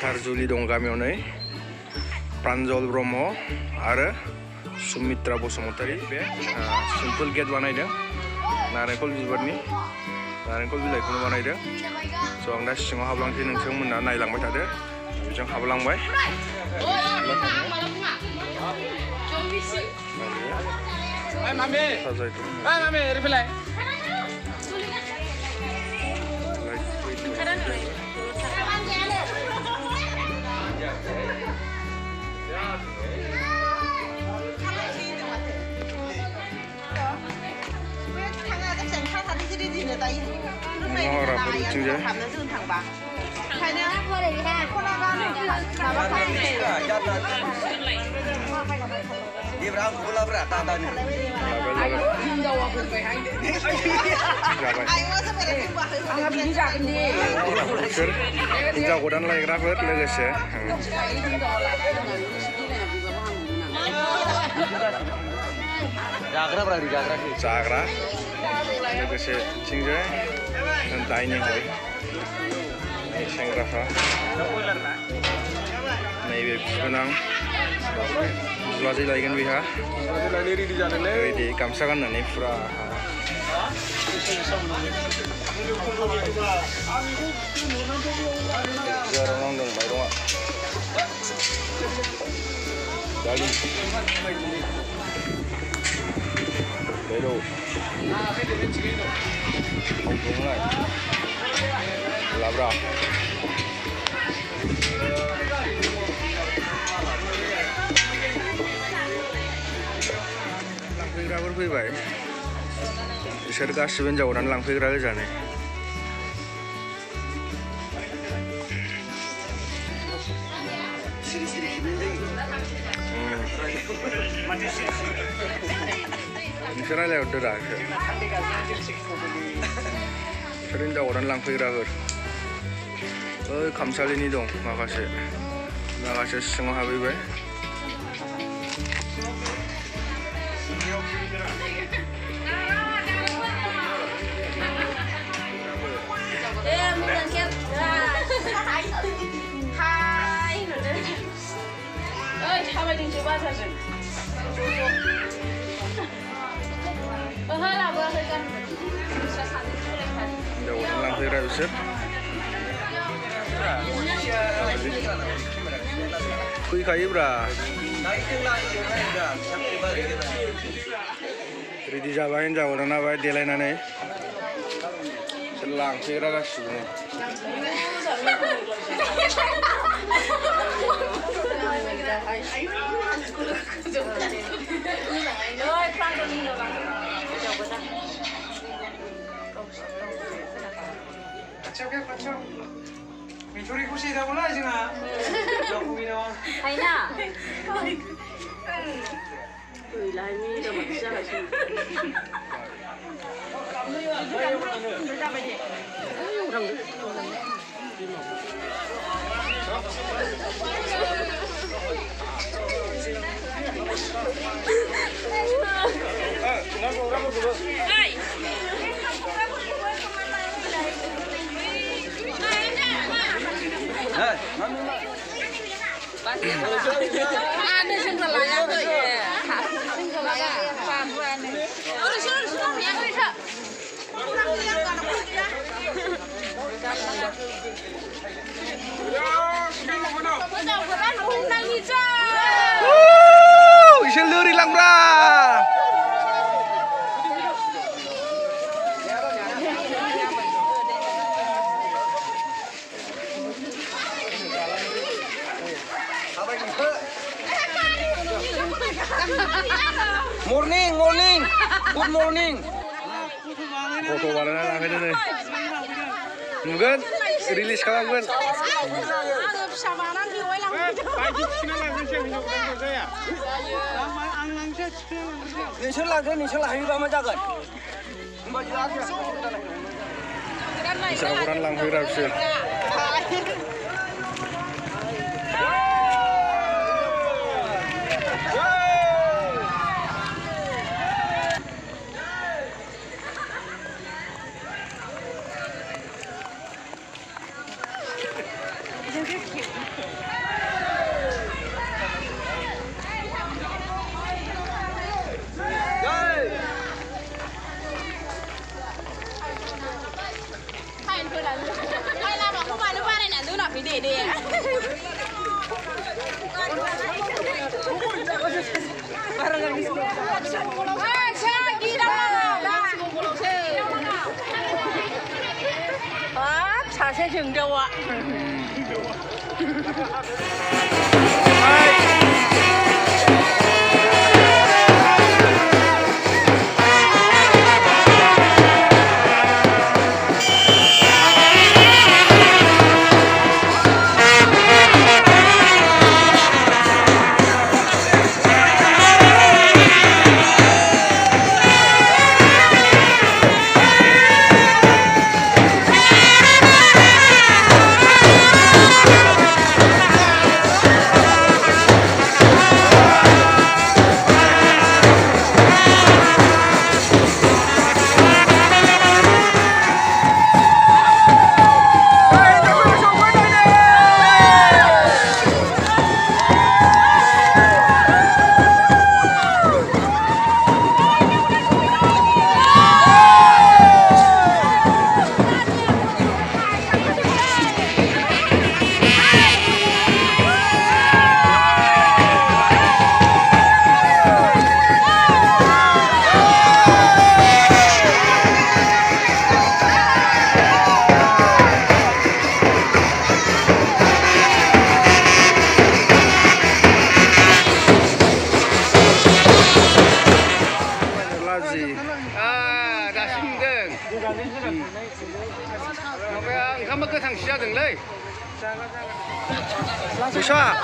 Sarjuli dong गामियाव नै प्रान्जल ब्रह्म आरो सुमित्रा बसुमतारी बे सिम्पोल गेट बानायदों नारेंखल बिबारनि नारेंखल बिलाइखौनो बानायदों स' आं दा सिङाव हाबलांसै नोंथांमोना नायलांबाय थादो जों हाबलांबाय हिन्जाव गोदान लायग्राफोर लोगोसे जाग्रा लोगोसे थिंजाय डाइनिं हल सेंग्राफ्रा नैबे गोनां जुलाजै लायगोन बेहा रेडि गामसा गाननानै फुरा जेराव नांदों माइरङा दालि बेदर संनाय लाब्रा लांफैग्राफोर फैबाय बिसोर गासिबो हिन्जाव गोदान लांफैग्रा गोजानो नोंसोर रायलायहरदो दा बिसोर हिन्जाव गोदान लांफैग्राफोर ओइ खामसालिनि दं माखासे सिङाव हाबहैबाय लांफैग्रा बिसोर फैखायोब्रा रेडि जाबाय हिन्जाव गोदाना बाय देलायनानै बिसोर लांफैग्रा गासिबो मिथुरिखौ सेदावला जोंहा हायना गैलाहाय मिरामाथि जागासिनो इसोर लोरि लांब्रा Morning, good morning. फट' बानायना लांफैदो नै नुगोन रिलिज खालामगोन नोंसोर लांगोन नोंसोर लाहैयोबा मा जागोन हिन्जाव गोदान लांफैग्रा बिसोर Hay là nó không phải nó qua đây là tôi nói để 차 세 정도와. Kamu ke thằng xia đừng lấy. 부샤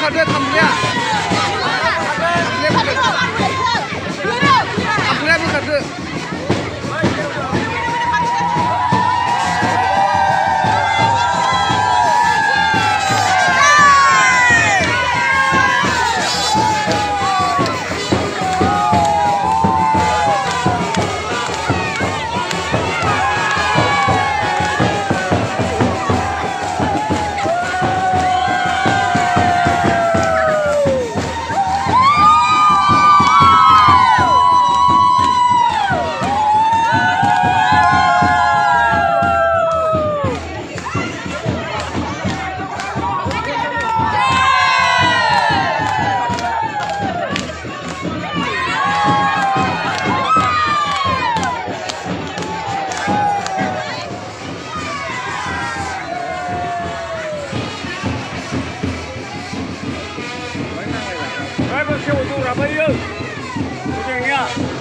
เขาด้วยทำเนี่ยทำเนี่ยมึงเขาด้วย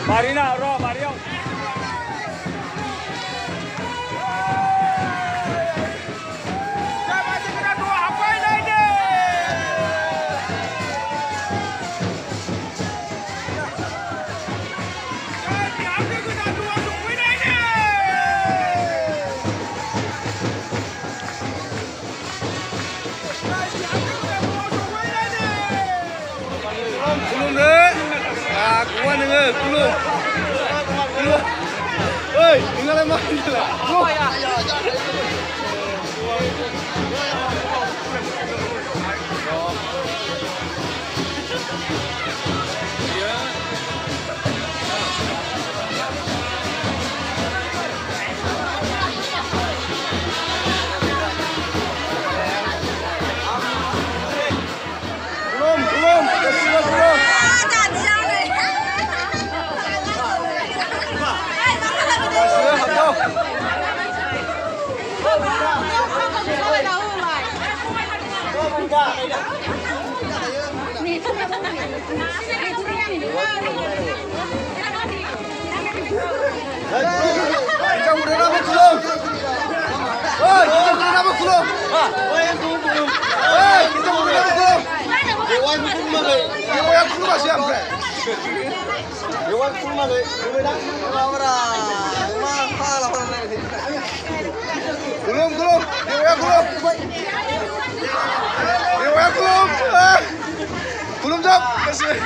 Marina, Ro, Mario. belum. Belum. Oi, tinggal emang lah. Oh ya. belum. Kita udah dapat belum? Woi, kita udah dapat belum? Belum. Kita udah dapat belum? Dewan kurma le. Dewan kurma siapa? Dewan kurma le. Belum. Dewan belum. Dewan belum. Belum jawab. Kasih.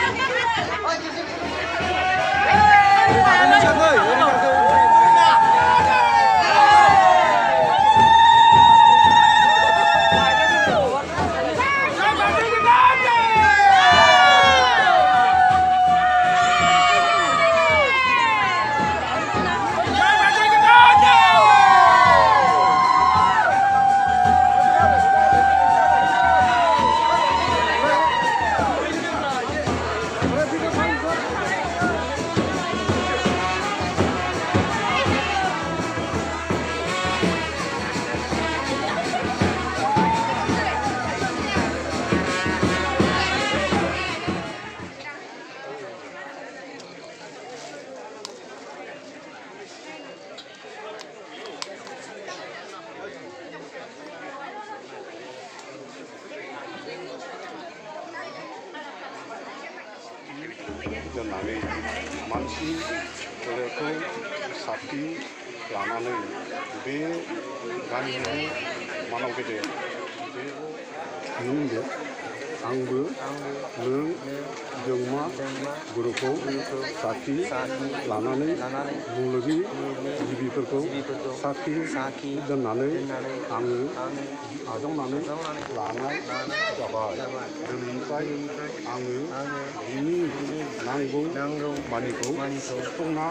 दोननानै मानसि फोलेरखौ साथि लानानै बे गामियाव मानाव गेदेर बे नोंबो आंबो नों जोंमा गुरुखौ साथि लानानै मुलुगनि जिबिफोरखौ साथि दोननानै आङो आजावनानै लानाय जाबाय। दिनैनिफ्राय आङो बिनि नांगौ मानिखौ सुफुंना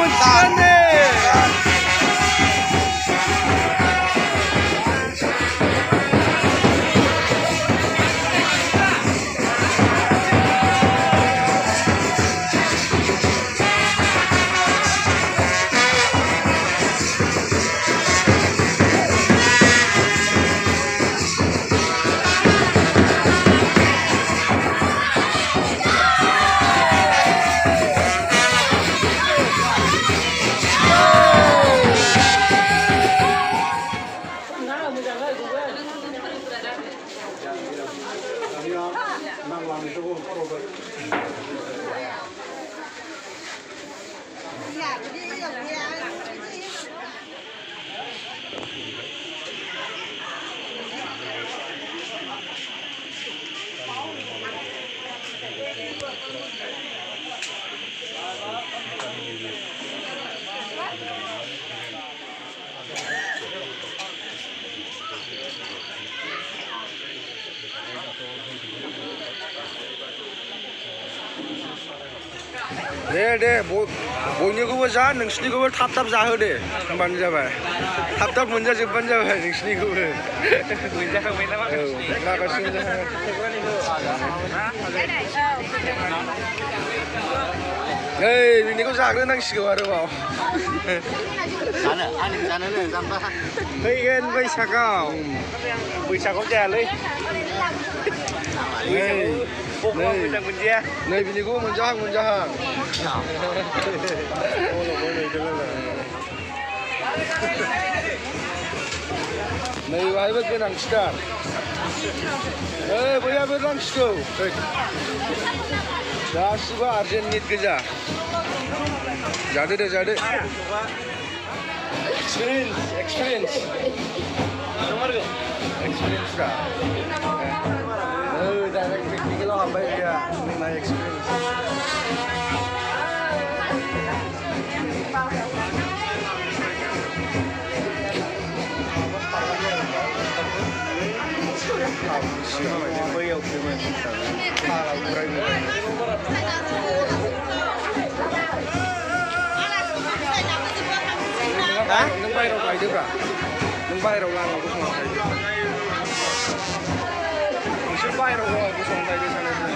मोनसिगोन दे दे बयनिखौबो जा नोंसिनिखौबो थाब थाब जाहो दे होनबानो जाबाय थाब थाब मोनजाजोबबानो जाबाय नोंसिनिखौबो मोनजाखांबाय नामा माखासे नै बिनिखौ जाग्रोनांसिगौ आरोबाव फैगोन बैसागाव जायालै नै बिनिखौ मोनजाहां नै बाहायबो गोनांथिथार बैयाबो नांसिगौ गासिबो आर्जेन्ट निट गोजा जादो दे जादो एक्सपिरियेन्सफ्रा डाइरेक्ट प्रेक्टिकेलाव हाबबाय गैया नोंना एक्सपिरियेन्स नों बायहेरायाव गायदोब्रा नों बायहेरायाव लामायाव गसंना गायदो नोंसोर बायहेरायाव गसंना गायदो सानैजों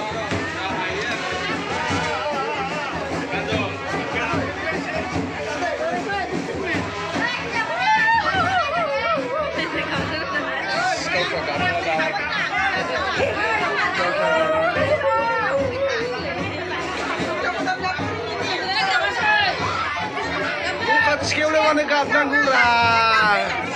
Skill lewanek gabnang gura.